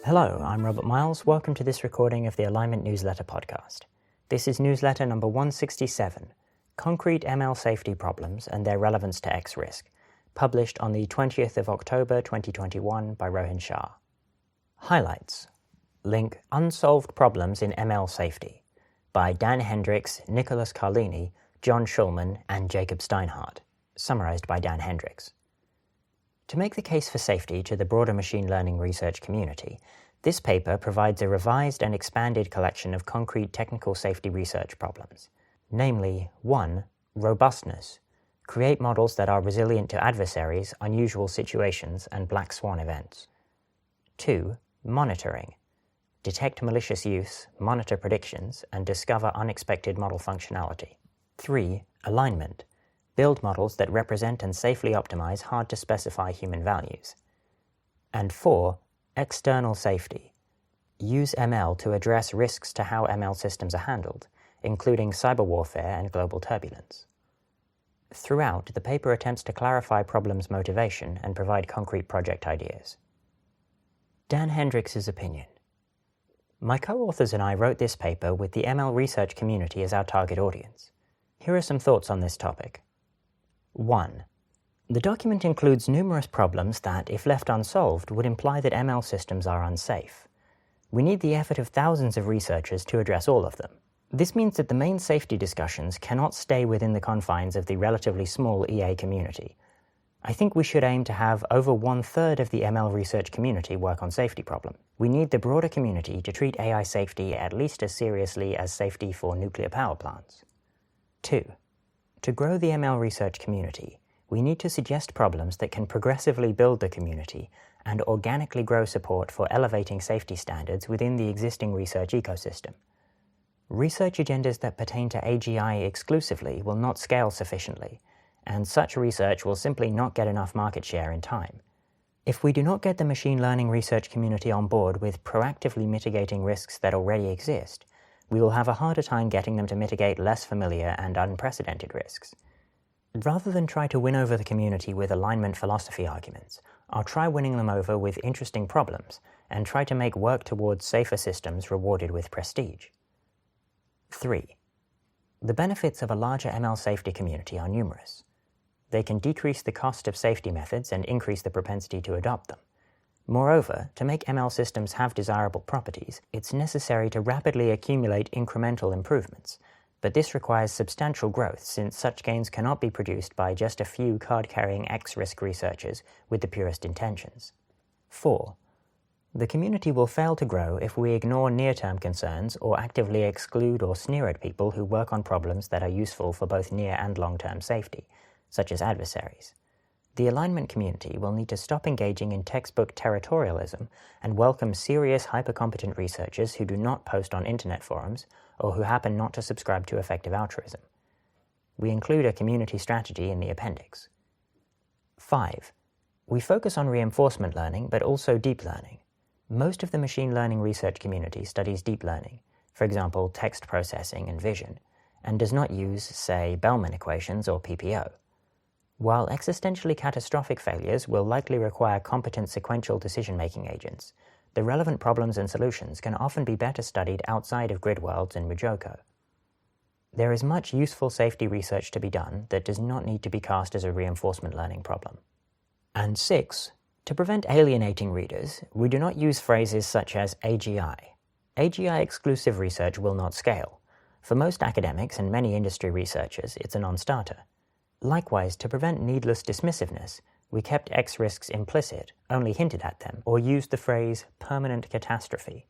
Hello, I'm Robert Miles. Welcome to this recording of the Alignment Newsletter podcast. This is newsletter number 167, Concrete ML Safety Problems and Their Relevance to X Risk, published on the 20th of October 2021 by Rohin Shah. Highlights. Link Unsolved Problems in ML Safety by Dan Hendrycks, Nicholas Carlini, John Schulman, and Jacob Steinhardt, summarized by Dan Hendrycks. To make the case for safety to the broader machine learning research community, this paper provides a revised and expanded collection of concrete technical safety research problems, namely 1. Robustness. Create models that are resilient to adversaries, unusual situations, and Black Swan events. 2. Monitoring. Detect malicious use, monitor predictions, and discover unexpected model functionality. 3. Alignment. Build models that represent and safely optimize hard-to-specify human values. And 4. External safety. Use ML to address risks to how ML systems are handled, including cyberwarfare and global turbulence. Throughout, the paper attempts to clarify problems' motivation and provide concrete project ideas. Dan Hendrycks' opinion. My co-authors and I wrote this paper with the ML research community as our target audience. Here are some thoughts on this topic. 1. The document includes numerous problems that, if left unsolved, would imply that ML systems are unsafe. We need the effort of thousands of researchers to address all of them. This means that the main safety discussions cannot stay within the confines of the relatively small EA community. I think we should aim to have over 1/3 of the ML research community work on safety problems. We need the broader community to treat AI safety at least as seriously as safety for nuclear power plants. 2. To grow the ML research community, we need to suggest problems that can progressively build the community and organically grow support for elevating safety standards within the existing research ecosystem. Research agendas that pertain to AGI exclusively will not scale sufficiently, and such research will simply not get enough market share in time. If we do not get the machine learning research community on board with proactively mitigating risks that already exist, we will have a harder time getting them to mitigate less familiar and unprecedented risks. Rather than try to win over the community with alignment philosophy arguments, I'll try winning them over with interesting problems and try to make work towards safer systems rewarded with prestige. 3. The benefits of a larger ML safety community are numerous. They can decrease the cost of safety methods and increase the propensity to adopt them. Moreover, to make ML systems have desirable properties, it's necessary to rapidly accumulate incremental improvements, but this requires substantial growth since such gains cannot be produced by just a few card-carrying X-risk researchers with the purest intentions. 4. The community will fail to grow if we ignore near-term concerns or actively exclude or sneer at people who work on problems that are useful for both near and long-term safety, such as adversaries. The alignment community will need to stop engaging in textbook territorialism and welcome serious, hyper-competent researchers who do not post on internet forums or who happen not to subscribe to effective altruism. We include a community strategy in the appendix. 5. We focus on reinforcement learning, but also deep learning. Most of the machine learning research community studies deep learning, for example, text processing and vision, and does not use, say, Bellman equations or PPO. While existentially catastrophic failures will likely require competent sequential decision-making agents, the relevant problems and solutions can often be better studied outside of grid worlds and Mujoko. There is much useful safety research to be done that does not need to be cast as a reinforcement learning problem. And 6. To prevent alienating readers, we do not use phrases such as AGI. AGI-exclusive research will not scale. For most academics and many industry researchers, it's a non-starter. Likewise, to prevent needless dismissiveness, we kept X risks implicit, only hinted at them, or used the phrase permanent catastrophe.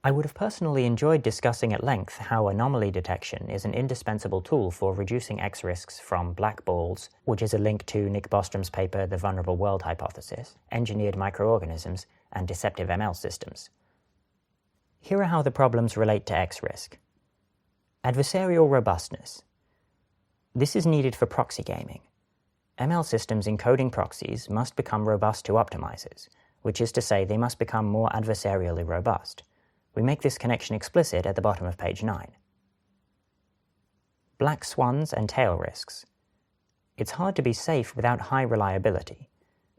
I would have personally enjoyed discussing at length how anomaly detection is an indispensable tool for reducing X risks from black balls, which is a link to Nick Bostrom's paper The Vulnerable World Hypothesis, engineered microorganisms, and deceptive ML systems. Here are how the problems relate to X risk. Adversarial robustness. This is needed for proxy gaming. ML systems encoding proxies must become robust to optimizers, which is to say they must become more adversarially robust. We make this connection explicit at the bottom of page 9. Black swans and tail risks. It's hard to be safe without high reliability.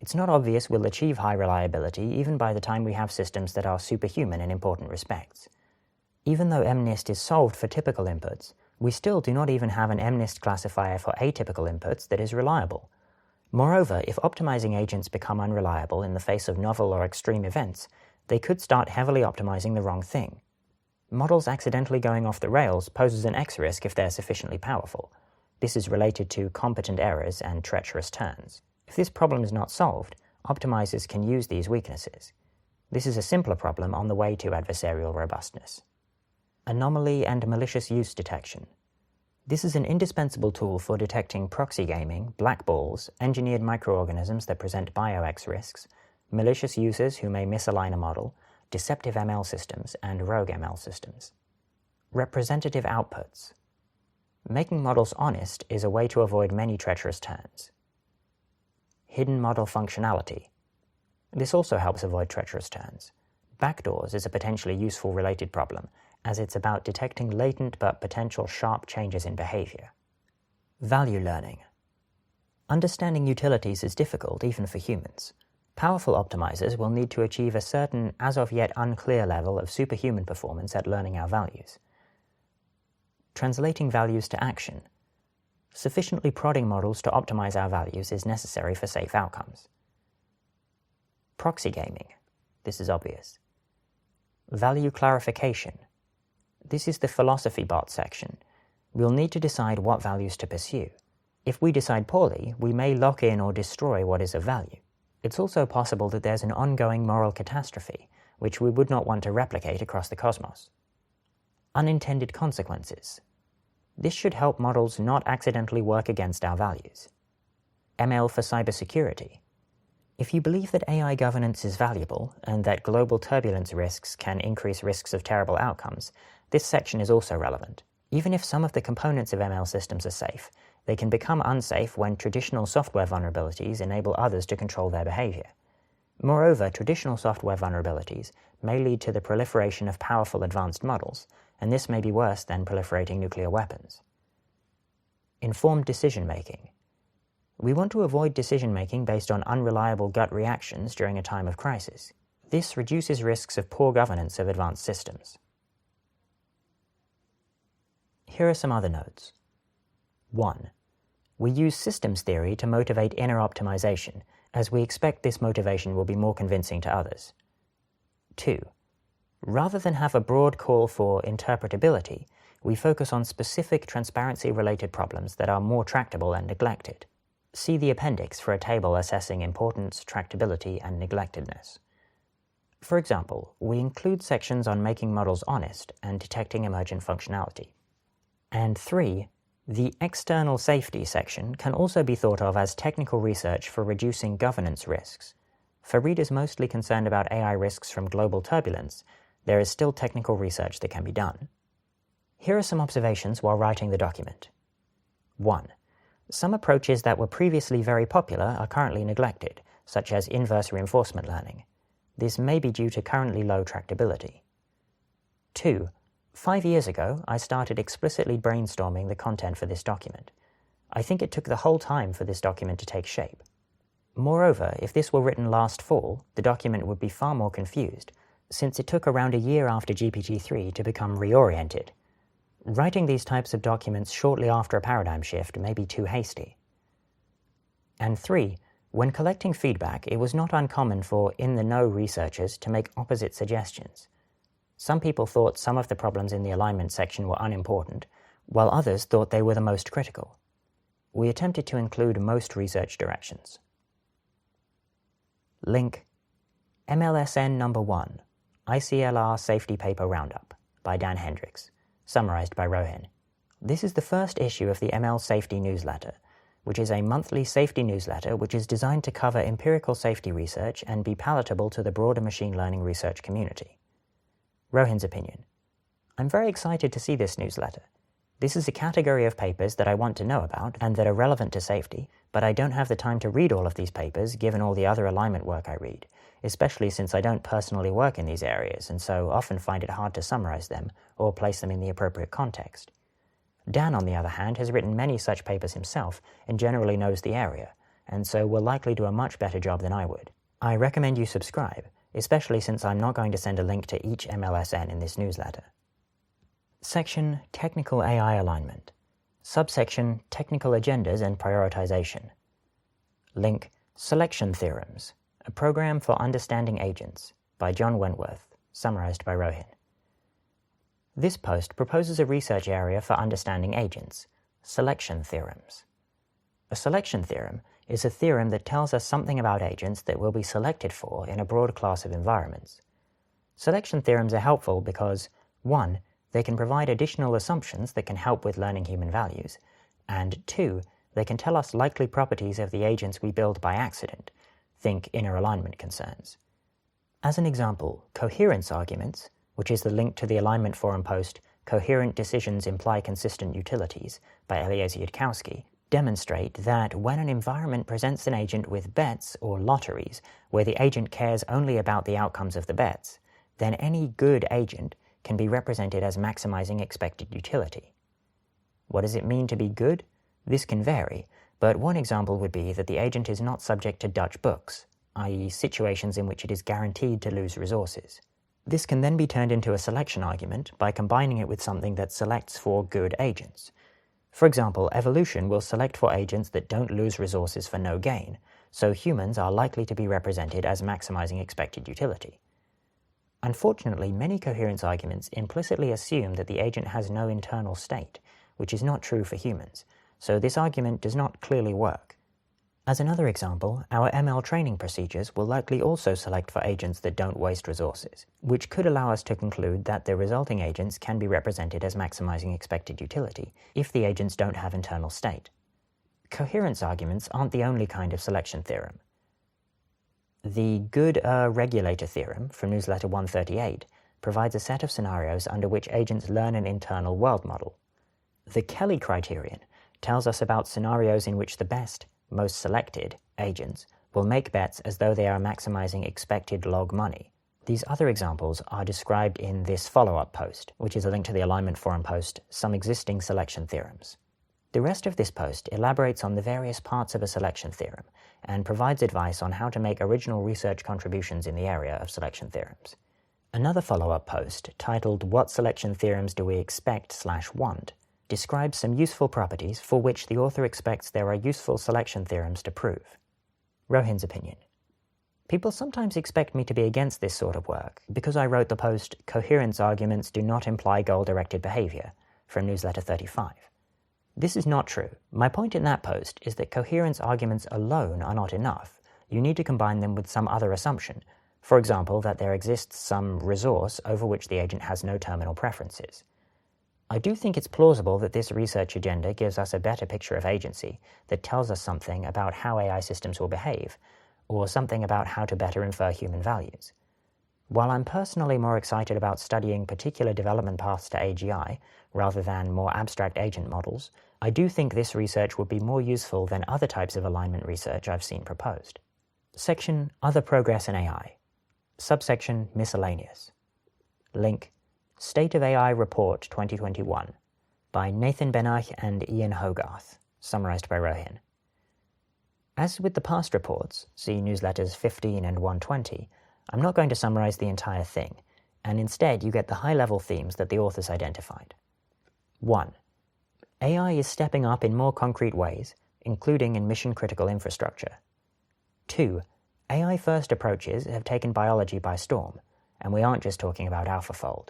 It's not obvious we'll achieve high reliability even by the time we have systems that are superhuman in important respects. Even though MNIST is solved for typical inputs, we still do not even have an MNIST classifier for atypical inputs that is reliable. Moreover, if optimizing agents become unreliable in the face of novel or extreme events, they could start heavily optimizing the wrong thing. Models accidentally going off the rails poses an X risk if they're sufficiently powerful. This is related to competent errors and treacherous turns. If this problem is not solved, optimizers can use these weaknesses. This is a simpler problem on the way to adversarial robustness. Anomaly and malicious use detection. This is an indispensable tool for detecting proxy gaming, black balls, engineered microorganisms that present bio-X risks, malicious users who may misalign a model, deceptive ML systems, and rogue ML systems. Representative outputs. Making models honest is a way to avoid many treacherous turns. Hidden model functionality. This also helps avoid treacherous turns. Backdoors is a potentially useful related problem, as it's about detecting latent but potential sharp changes in behavior. Value learning. Understanding utilities is difficult even for humans. Powerful optimizers will need to achieve a certain, as of yet unclear level of superhuman performance at learning our values. Translating values to action. Sufficiently prodding models to optimize our values is necessary for safe outcomes. Proxy gaming. This is obvious. Value clarification. This is the philosophy bot section. We'll need to decide what values to pursue. If we decide poorly, we may lock in or destroy what is of value. It's also possible that there's an ongoing moral catastrophe, which we would not want to replicate across the cosmos. Unintended consequences. This should help models not accidentally work against our values. ML for cybersecurity. If you believe that AI governance is valuable and that global turbulence risks can increase risks of terrible outcomes, this section is also relevant. Even if some of the components of ML systems are safe, they can become unsafe when traditional software vulnerabilities enable others to control their behavior. Moreover, traditional software vulnerabilities may lead to the proliferation of powerful advanced models, and this may be worse than proliferating nuclear weapons. Informed decision-making. We want to avoid decision-making based on unreliable gut reactions during a time of crisis. This reduces risks of poor governance of advanced systems. Here are some other notes. 1. We use systems theory to motivate inner optimization, as we expect this motivation will be more convincing to others. 2. Rather than have a broad call for interpretability, we focus on specific transparency-related problems that are more tractable and neglected. See the appendix for a table assessing importance, tractability, and neglectedness. For example, we include sections on making models honest and detecting emergent functionality. And 3. The external safety section can also be thought of as technical research for reducing governance risks. For readers mostly concerned about AI risks from global turbulence, there is still technical research that can be done. Here are some observations while writing the document. 1. Some approaches that were previously very popular are currently neglected, such as inverse reinforcement learning. This may be due to currently low tractability. 2. 5 years ago, I started explicitly brainstorming the content for this document. I think it took the whole time for this document to take shape. Moreover, if this were written last fall, the document would be far more confused, since it took around a year after GPT-3 to become reoriented. Writing these types of documents shortly after a paradigm shift may be too hasty. And 3. When collecting feedback, it was not uncommon for in-the-know researchers to make opposite suggestions. Some people thought some of the problems in the alignment section were unimportant, while others thought they were the most critical. We attempted to include most research directions. Link: MLSN number 1, ICLR Safety Paper Roundup, by Dan Hendrycks, summarized by Rohin. This is the first issue of the ML Safety Newsletter, which is a monthly safety newsletter which is designed to cover empirical safety research and be palatable to the broader machine learning research community. Rohin's opinion: I'm very excited to see this newsletter. This is a category of papers that I want to know about and that are relevant to safety, but I don't have the time to read all of these papers given all the other alignment work I read, especially since I don't personally work in these areas and so often find it hard to summarize them or place them in the appropriate context. Dan, on the other hand, has written many such papers himself and generally knows the area, and so will likely do a much better job than I would. I recommend you subscribe, especially since I'm not going to send a link to each MLSN in this newsletter. Section Technical AI Alignment. Subsection Technical Agendas and Prioritization. Link Selection Theorems, a program for understanding agents, by John Wentworth, summarized by Rohin. This post proposes a research area for understanding agents, selection theorems. A selection theorem is a theorem that tells us something about agents that will be selected for in a broad class of environments. Selection theorems are helpful because 1. They can provide additional assumptions that can help with learning human values, and 2. They can tell us likely properties of the agents we build by accident. Think inner alignment concerns. As an example, coherence arguments, which is the link to the alignment forum post Coherent Decisions Imply Consistent Utilities by Eliezer Yudkowsky, demonstrate that when an environment presents an agent with bets or lotteries where the agent cares only about the outcomes of the bets, then any good agent can be represented as maximizing expected utility. What does it mean to be good? This can vary, but one example would be that the agent is not subject to Dutch books, i.e. situations in which it is guaranteed to lose resources. This can then be turned into a selection argument by combining it with something that selects for good agents. For example, evolution will select for agents that don't lose resources for no gain, so humans are likely to be represented as maximizing expected utility. Unfortunately, many coherence arguments implicitly assume that the agent has no internal state, which is not true for humans, so this argument does not clearly work. As another example, our ML training procedures will likely also select for agents that don't waste resources, which could allow us to conclude that the resulting agents can be represented as maximizing expected utility if the agents don't have internal state. Coherence arguments aren't the only kind of selection theorem. The good-regulator theorem from newsletter 138 provides a set of scenarios under which agents learn an internal world model. The Kelly criterion tells us about scenarios in which the best, most selected agents will make bets as though they are maximizing expected log money. These other examples are described in this follow-up post, which is a link to the alignment forum post, Some Existing Selection Theorems. The rest of this post elaborates on the various parts of a selection theorem and provides advice on how to make original research contributions in the area of selection theorems. Another follow-up post, titled What Selection Theorems Do We Expect/Want?, describes some useful properties for which the author expects there are useful selection theorems to prove. Rohin's opinion. People sometimes expect me to be against this sort of work because I wrote the post Coherence Arguments Do Not Imply Goal-Directed Behavior from newsletter 35. This is not true. My point in that post is that coherence arguments alone are not enough. You need to combine them with some other assumption. For example, that there exists some resource over which the agent has no terminal preferences. I do think it's plausible that this research agenda gives us a better picture of agency that tells us something about how AI systems will behave, or something about how to better infer human values. While I'm personally more excited about studying particular development paths to AGI rather than more abstract agent models, I do think this research would be more useful than other types of alignment research I've seen proposed. Section Other Progress in AI. Subsection Miscellaneous. Link State of AI Report 2021 by Nathan Benach and Ian Hogarth, summarized by Rohin. As with the past reports, see newsletters 15 and 120, I'm not going to summarize the entire thing, and instead you get the high-level themes that the authors identified. 1. AI is stepping up in more concrete ways, including in mission-critical infrastructure. 2. AI-first approaches have taken biology by storm, and we aren't just talking about AlphaFold.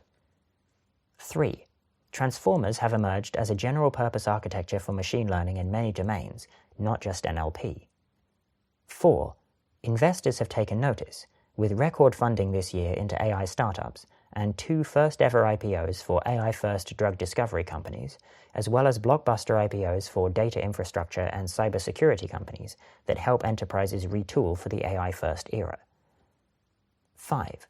3. Transformers have emerged as a general-purpose architecture for machine learning in many domains, not just NLP. 4. Investors have taken notice, with record funding this year into AI startups and 2 first-ever IPOs for AI-first drug discovery companies, as well as blockbuster IPOs for data infrastructure and cybersecurity companies that help enterprises retool for the AI-first era. 5.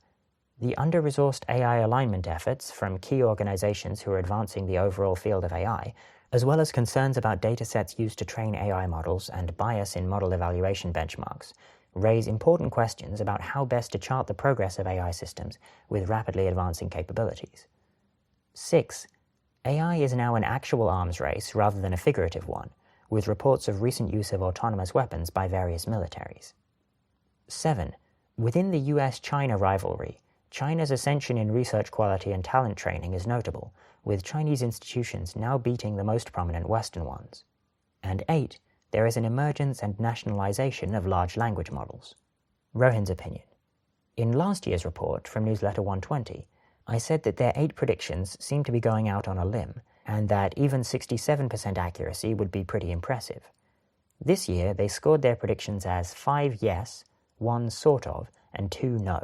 The under-resourced AI alignment efforts from key organizations who are advancing the overall field of AI, as well as concerns about datasets used to train AI models and bias in model evaluation benchmarks, raise important questions about how best to chart the progress of AI systems with rapidly advancing capabilities. 6. AI is now an actual arms race rather than a figurative one, with reports of recent use of autonomous weapons by various militaries. 7. Within the US-China rivalry, China's ascension in research quality and talent training is notable, with Chinese institutions now beating the most prominent Western ones. And 8. There is an emergence and nationalization of large language models. Rohin's opinion. In last year's report from Newsletter 120, I said that their 8 predictions seemed to be going out on a limb, and that even 67% accuracy would be pretty impressive. This year, they scored their predictions as 5 yes, 1 sort of, and 2 no.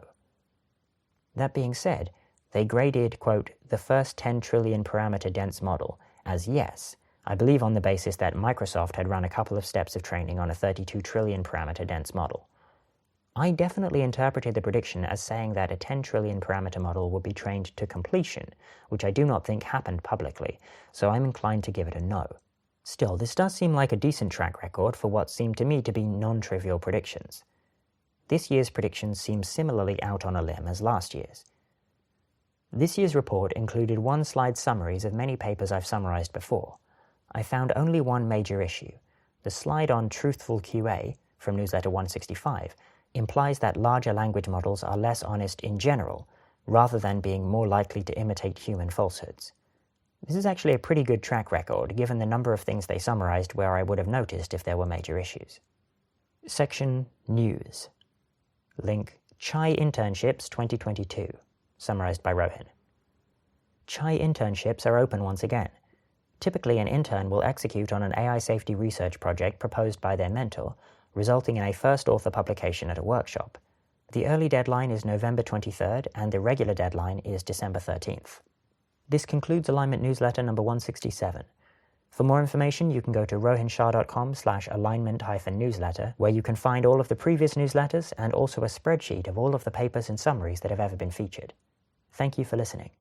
That being said, they graded, quote, the first 10 trillion parameter dense model as yes, I believe on the basis that Microsoft had run a couple of steps of training on a 32 trillion parameter dense model. I definitely interpreted the prediction as saying that a 10 trillion parameter model would be trained to completion, which I do not think happened publicly, so I'm inclined to give it a no. Still, this does seem like a decent track record for what seemed to me to be non-trivial predictions. This year's predictions seem similarly out on a limb as last year's. This year's report included one-slide summaries of many papers I've summarized before. I found only one major issue. The slide on truthful QA from Newsletter 165 implies that larger language models are less honest in general, rather than being more likely to imitate human falsehoods. This is actually a pretty good track record, given the number of things they summarized where I would have noticed if there were major issues. Section News. Link Chai Internships 2022, summarized by Rohin. Chai internships are open once again. Typically, an intern will execute on an AI safety research project proposed by their mentor, resulting in a first author publication at a workshop. The early deadline is November 23rd, and the regular deadline is December 13th. This concludes Alignment Newsletter number 167. For more information, you can go to rohinshah.com/alignment-newsletter, where you can find all of the previous newsletters and also a spreadsheet of all of the papers and summaries that have ever been featured. Thank you for listening.